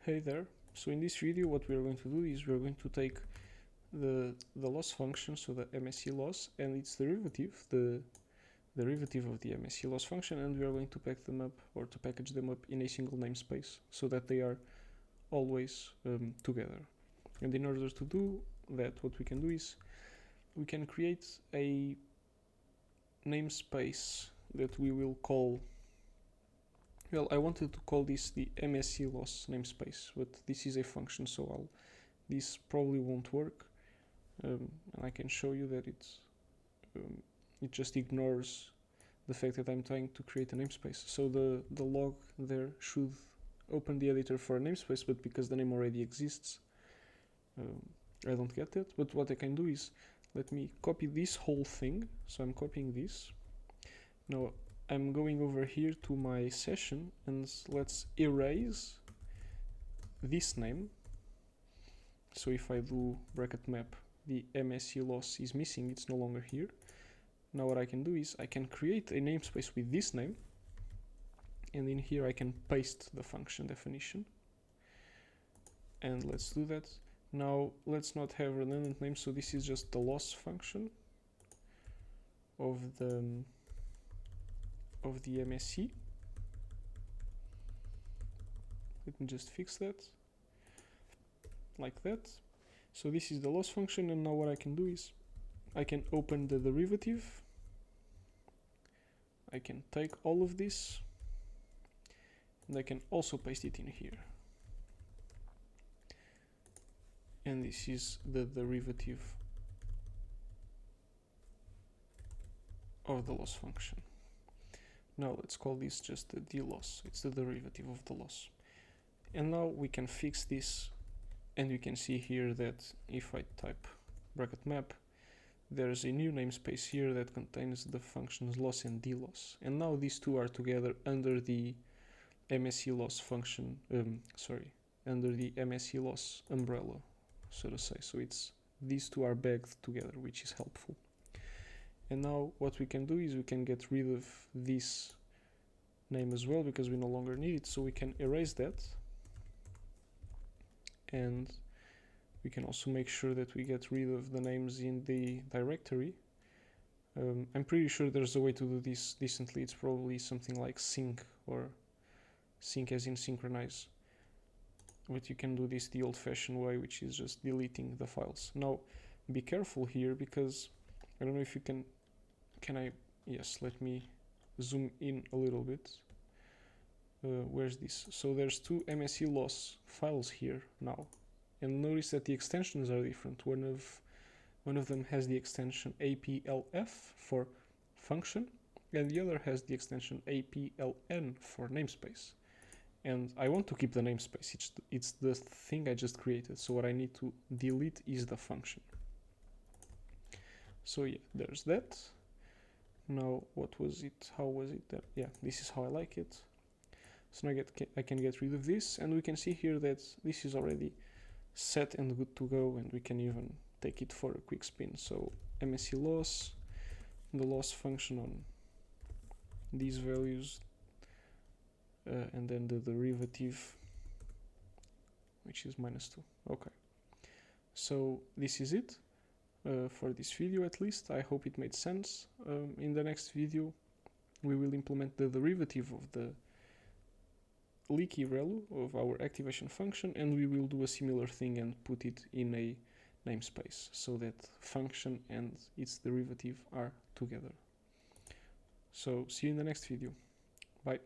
Hey there. So in this video what we are going to do is we are going to take the loss function, so the MSE loss, and its derivative, the derivative of the MSE loss function, and we are going to pack them up, or to package them up in a single namespace so that they are always together. And in order to do that, what we can do is we can create a namespace that we will call, well, I wanted to call this the MSE loss namespace, but this is a function, so this probably won't work, and I can show you that it just ignores the fact that I'm trying to create a namespace. So the log there should open the editor for a namespace, but because the name already exists, I don't get that. But what I can do is, let me copy this whole thing. So I'm copying this. Now I'm going over here to my session, and let's erase this name. So if I do bracket map, the MSE loss is missing, it's no longer here. Now what I can do is I can create a namespace with this name, and in here I can paste the function definition. And let's do that. Now let's not have redundant names, so this is just the loss function of the MSE. Let me just fix that like that. So this is the loss function, and now what I can do is I can open the derivative. I can take all of this, and I can also paste it in here. And this is the derivative of the loss function. Now let's call this just the dloss. It's the derivative of the loss. And now we can fix this, and you can see here that if I type bracket map, there's a new namespace here that contains the functions loss and dloss. And now these two are together under the MSE loss function, under the MSE loss umbrella, so to say. So these two are bagged together, which is helpful. And now what we can do is we can get rid of this name as well, because we no longer need it. So we can erase that, and we can also make sure that we get rid of the names in the directory. I'm pretty sure there's a way to do this decently. It's probably something like sync, or sync as in synchronize. But you can do this the old-fashioned way, which is just deleting the files. Now be careful here, because I don't know if you can yes, let me zoom in a little bit. Where's this? So there's two MSE loss files here now, and notice that the extensions are different. One of them has the extension APLF for function, and the other has the extension APLN for namespace. And I want to keep the namespace. It's the thing I just created. So what I need to delete is the function. So yeah, there's that. Now what was it? How was it? Yeah, this is how I like it. So now I can get rid of this, and we can see here that this is already set and good to go, and we can even take it for a quick spin. So MSE loss, the loss function on these values, and then the derivative, which is -2. Okay, so this is it for this video, at least. I hope it made sense. In the next video we will implement the derivative of the leaky value of our activation function, and we will do a similar thing and put it in a namespace so that function and its derivative are together. So see you in the next video. Bye.